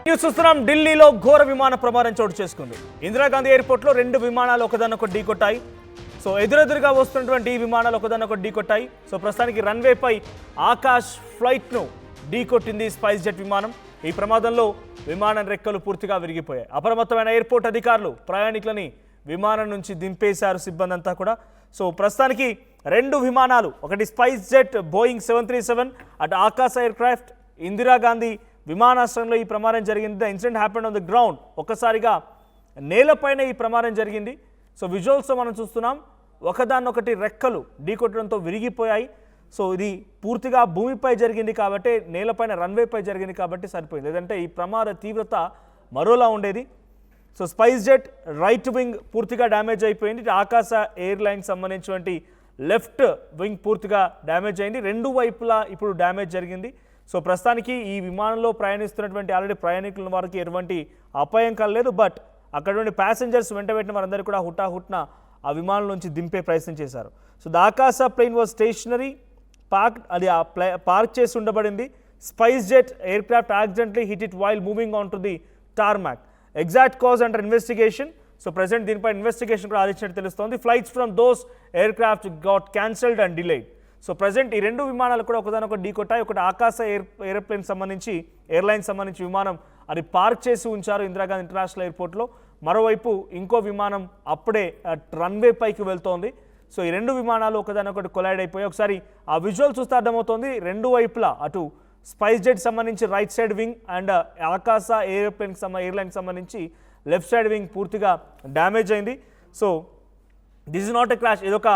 News చూస్తున్నాం. ఢిల్లీలో ఘోర విమాన ప్రమాదం చోటు చేసుకుంది. ఇందిరాగాంధీ ఎయిర్పోర్ట్లో 2 విమానాలు ఒకదానొకటి ఢీకొట్టాయి. సో ఎదురెదురుగా వస్తున్నటువంటి ఈ విమానాలు ఒకదానొకటి ఢీకొట్టాయి. సో ప్రస్తుతానికి రన్వేపై ఆకాష్ ఫ్లైట్ను ఢీకొట్టింది స్పైస్ జెట్ విమానం. ఈ ప్రమాదంలో విమానం రెక్కలు పూర్తిగా విరిగిపోయాయి. అప్రమత్తమైన ఎయిర్పోర్ట్ అధికారులు ప్రయాణికులని విమానం నుంచి దింపేశారు సిబ్బంది అంతా కూడా. సో ప్రస్తుతానికి 2 విమానాలు, ఒకటి స్పైస్ జెట్ బోయింగ్ 737 అటు ఆకాశ్ ఎయిర్ క్రాఫ్ట్ ఇందిరాగాంధీ విమానాశ్రయంలో ఈ ప్రమాదం జరిగింది. The incident happened on the ground. ఒక్కసారిగా నేలపైన ఈ ప్రమాదం జరిగింది. సో విజువల్స్లో మనం చూస్తున్నాం, ఒకదాన్నొకటి రెక్కలు ఢీకొట్టడంతో విరిగిపోయాయి. సో ఇది పూర్తిగా భూమిపై జరిగింది కాబట్టి, నేలపైన రన్వేపై జరిగింది కాబట్టి సరిపోయింది. లేదంటే ఈ ప్రమాద తీవ్రత మరోలా ఉండేది. So spice jet right wing పూర్తిగా డ్యామేజ్ అయిపోయింది. ఆకాశ ఎయిర్లైన్స్ సంబంధించినటువంటి లెఫ్ట్ వింగ్ పూర్తిగా డ్యామేజ్ అయింది. 2 వైపులా ఇప్పుడు డ్యామేజ్ జరిగింది. సో ప్రస్తుతానికి ఈ విమానంలో ప్రయాణిస్తున్నటువంటి ఆల్రెడీ ప్రయాణికుల వారికి ఎటువంటి అపాయం కలలేదు. బట్ అక్కడ నుండి ప్యాసింజర్స్ వెంటబెట్టిన వారందరూ కూడా హుటాహుట్న ఆ విమానం నుంచి దింపే ప్రయత్నం చేశారు. So the Akasa plane was stationary park చేసి ఉండబడింది. SpiceJet aircraft accidentally hit it while moving on to the tarmac. Exact cause under investigation. So present దీనిపై ఇన్వెస్టిగేషన్ కూడా ఆలోచించినట్టు తెలుస్తోంది. Flights from those aircraft got cancelled and delayed. So present ఈ 2 విమానాలు కూడా ఒకదానొకటి ఢీకొట్టాయి. ఒకటి ఆకాశ airplane సంబంధించి ఎయిర్లైన్ సంబంధించి విమానం అది పార్క్ చేసి ఉంచారు ఇందిరాగాంధీ ఇంటర్నేషనల్ ఎయిర్పోర్ట్లో. మరోవైపు ఇంకో విమానం అప్పుడే రన్వే పైకి వెళ్తోంది. సో ఈ 2 విమానాలు ఒకదానొకటి కొలైడ్ అయిపోయి ఒకసారి ఆ విజువల్ చూస్తే అర్థమవుతోంది. 2 వైపులా అటు స్పైస్ జెట్ సంబంధించి రైట్ సైడ్ వింగ్ అండ్ ఆకాశ ఎయిర్లైన్కి సంబంధించి లెఫ్ట్ సైడ్ వింగ్ పూర్తిగా డ్యామేజ్ అయింది. So this is not a crash. ఇది ఒక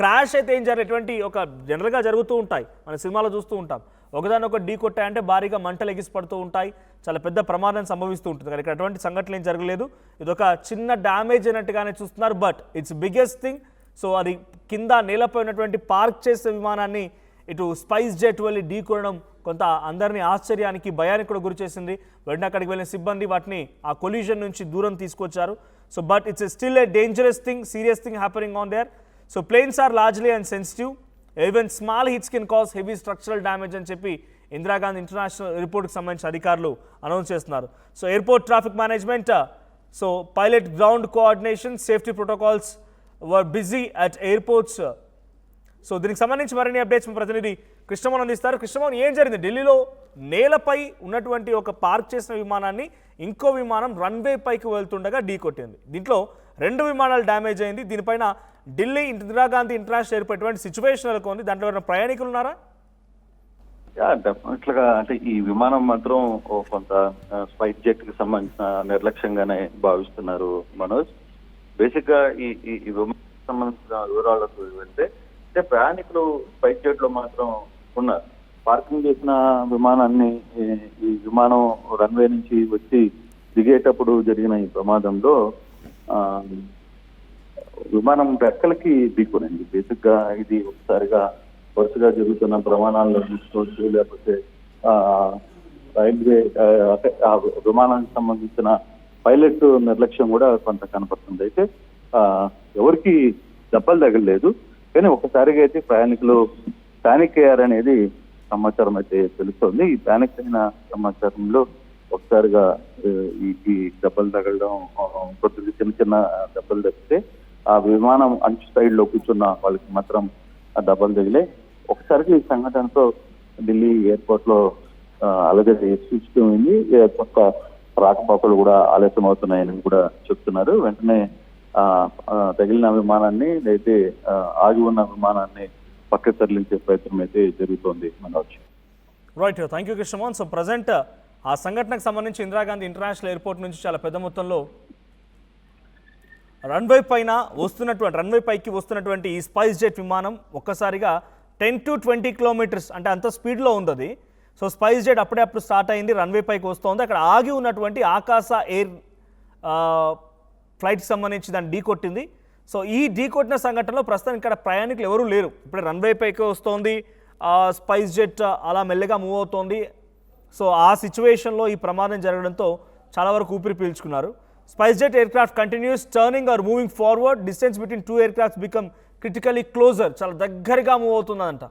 క్రాష్ అయితే ఏం ఎటువంటి ఒక జనరల్గా జరుగుతూ ఉంటాయి, మన సినిమాలో చూస్తూ ఉంటాం. ఒకదానొకటి ఢీ కొట్టాయంటే భారీగా మంటలు ఎగిసిపడుతూ ఉంటాయి, చాలా పెద్ద ప్రమాదం సంభవిస్తూ ఉంటుంది. కానీ ఇక్కడ అటువంటి సంఘటనలు ఏం జరగలేదు. ఇది ఒక చిన్న డ్యామేజ్ అయినట్టుగానే చూస్తున్నారు. But it's biggest thing. So అది కింద నేలపై ఉన్నటువంటి పార్క్ చేసే విమానాన్ని ఇటు స్పైస్ జెట్ వెళ్ళి ఢీకొనడం కొంత అందరినీ ఆశ్చర్యానికి భయానికి కూడా గురి చేసింది. వెంటనే అక్కడికి వెళ్ళిన సిబ్బంది వాటిని ఆ కొలిజన్ నుంచి దూరం తీసుకొచ్చారు. So but it's still a dangerous thing, serious thing happening on their. So planes are largely and sensitive. Even small hits can cause heavy structural damage అని చెప్పి ఇందిరాగాంధీ ఇంటర్నేషనల్ ఎయిర్పోర్ట్కి సంబంధించిన అధికారులు అనౌన్స్ చేస్తున్నారు. So airport traffic management, so pilot ground coordination, safety protocols were busy at airports. So దీనికి సంబంధించి మరిన్ని updates మా ప్రతినిధి కృష్ణమోహన్ అందిస్తారు. కృష్ణమోహన్, ఏం జరిగింది? ఢిల్లీలో నేలపై ఉన్నటువంటి ఒక పార్క్ చేసిన విమానాన్ని ఇంకో విమానం రన్వే పైకి వెళ్తుండగా ఢీకొట్టింది. దీంట్లో 2 విమానాలు డ్యామేజ్ అయింది. దీనిపైన ఢిల్లీ ఇందిరాగాంధీ ఇంటర్నేషనల్ ఎయిర్పోర్ట్ ఎటువంటి సిచ్యువేషన్ నెలకొంది? దాంట్లో ఎవరైనా ప్రయాణికులు ఉన్నారా? డెఫినెట్గా అంటే ఈ విమానం మాత్రం కొంత స్పైస్ జెట్ కి సంబంధించిన నిర్లక్ష్యంగానే భావిస్తున్నారు మనోజ్. బేసిక్ గా ఈ విమానం సంబంధించిన వివరాలకు వెళ్తే అంటే ప్రయాణికులు స్పైస్ జెట్ లో మాత్రం ఉన్నారు. పార్కింగ్ చేసిన విమానాన్ని ఈ విమానం రన్వే నుంచి వచ్చి దిగేటప్పుడు జరిగిన ఈ ప్రమాదంలో విమానం రెక్కలకి ఢీకొనింది. బేసిక్ గా ఇది ఒకసారిగా వరుసగా జరుగుతున్న ప్రమాణాలను చూసుకోవచ్చు, లేకపోతే రైల్వే ఆ విమానానికి సంబంధించిన పైలట్ నిర్లక్ష్యం కూడా కొంత కనపడుతుంది. అయితే ఎవరికి దెబ్బలు తగలేదు, కానీ ఒకసారిగా అయితే ప్రయాణికులు ప్యానిక్ అయ్యారనేది సమాచారం అయితే తెలుస్తోంది. ఈ ప్యానిక్ అయిన సమాచారంలో ఒకసారిగా ఈ దెబ్బలు తగలడం, కొద్దిగా చిన్న దెబ్బలు తగ్గితే ఆ విమానం అంచు సైడ్ లో కూర్చున్న వాళ్ళకి మాత్రం ఆ దెబ్బలు తగిలే. ఒకసారికి ఈ సంఘటనతో ఢిల్లీ ఎయిర్పోర్ట్ లో అలాగే సూచిపోయింది. కొత్త రాకపోకలు కూడా ఆలస్యం అవుతున్నాయని కూడా చెప్తున్నారు. వెంటనే తగిలిన విమానాన్ని అయితే ఆగి ఉన్న విమానాన్ని పక్కకు తరలించే ప్రయత్నం అయితే జరుగుతోంది Manoj. Right, thank you Krishnamohan. So present ఆ సంఘటనకు సంబంధించి ఇందిరాగాంధీ ఇంటర్నేషనల్ ఎయిర్పోర్ట్ నుంచి చాలా పెద్ద మొత్తంలో రన్వే పైకి వస్తున్నటువంటి ఈ స్పైస్ జెట్ విమానం ఒక్కసారిగా 10 to 20 కిలోమీటర్స్ అంటే అంత స్పీడ్లో ఉంది అది. సో స్పైస్ జెట్ అప్పుడప్పుడు స్టార్ట్ అయింది, రన్వే పైకి వస్తుంది. అక్కడ ఆగి ఉన్నటువంటి ఆకాశ ఎయిర్ ఫ్లైట్కి సంబంధించి దాన్ని ఢీకొట్టింది. సో ఈ ఢీకొట్టిన సంఘటనలో ప్రస్తుతం ఇక్కడ ప్రయాణికులు ఎవరూ లేరు. ఇప్పుడే రన్వే పైకి వస్తోంది, స్పైస్ జెట్ అలా మెల్లగా మూవ్ అవుతోంది. సో ఆ సిచ్యువేషన్లో ఈ ప్రమాదం జరగడంతో చాలా వరకు ఊపిరి పీల్చుకున్నారు. SpiceJet aircraft continues turning or moving forward. Distance between 2 aircrafts become critically closer. చాలా దగ్గరగా మూవ్ అవుతుందంట.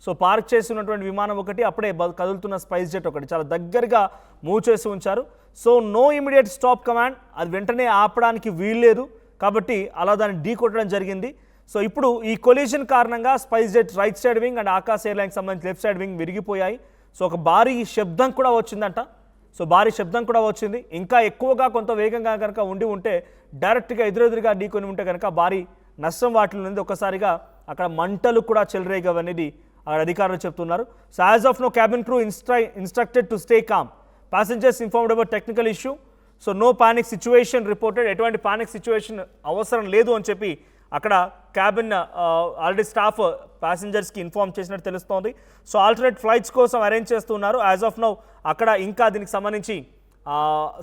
సో పార్క్ చేసి ఉన్నటువంటి విమానం ఒకటి, అప్పుడే కదులుతున్న స్పైస్ జెట్ ఒకటి చాలా దగ్గరగా మూవ్ చేసి ఉంచారు. So no immediate stop command, అది వెంటనే ఆపడానికి వీల్లేదు కాబట్టి అలా దాన్ని ఢీ కొట్టడం జరిగింది. సో ఇప్పుడు ఈ కొలిజన్ కారణంగా spice jet right side wing and Akash airlines సంబంధించి లెఫ్ట్ సైడ్ వింగ్ విరిగిపోయాయి. సో ఒక భారీ శబ్దం కూడా వచ్చిందంట. సో భారీ శబ్దం కూడా వచ్చింది. ఇంకా ఎక్కువగా కొంత వేగంగా కనుక ఉంటే డైరెక్ట్గా ఎదురెదురుగా ఢీకొని ఉంటే కనుక భారీ నష్టం వాటిలో ఉంది. ఒక్కసారిగా అక్కడ మంటలు కూడా చెలరేగవనేది అక్కడ అధికారులు చెప్తున్నారు. So as of no cabin crew instructed to stay calm, passengers informed about technical issue. So no panic situation reported, ఎటువంటి పానిక్ సిచ్యువేషన్ అవసరం లేదు అని చెప్పి అక్కడ క్యాబిన్ ఆల్రెడీ స్టాఫ్ ప్యాసింజర్స్కి ఇన్ఫార్మ్ చేసినట్టు తెలుస్తోంది. సో ఆల్టర్నేట్ ఫ్లైట్స్ కోసం అరేంజ్ చేస్తున్నారు. యాజ్ ఆఫ్ నౌ అక్కడ ఇంకా దీనికి సంబంధించి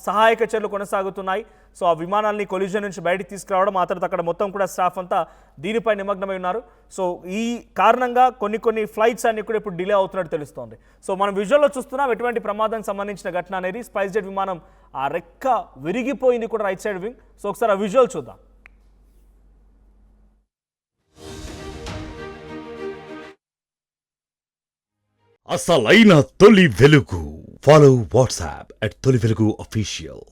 సహాయక చర్యలు కొనసాగుతున్నాయి. సో ఆ విమానాన్ని కొలిజన్ నుంచి బయటికి తీసుకురావడం, ఆ తర్వాత అక్కడ మొత్తం కూడా స్టాఫ్ అంతా దీనిపై నిమగ్నమై ఉన్నారు. సో ఈ కారణంగా కొన్ని ఫ్లైట్స్ అన్ని కూడా ఇప్పుడు డిలే అవుతున్నట్టు తెలుస్తోంది. సో మనం విజువల్లో చూస్తున్నాం ఎటువంటి ప్రమాదానికి సంబంధించిన ఘటన అనేది. స్పైస్ జెట్ విమానం ఆ రెక్క విరిగిపోయింది కూడా రైట్ సైడ్ వింగ్. సో ఒకసారి ఆ విజువల్ చూద్దాం. అసలైన తొలి వెలుగు. ఫాలో వాట్సాప్ @తొలి వెలుగు official.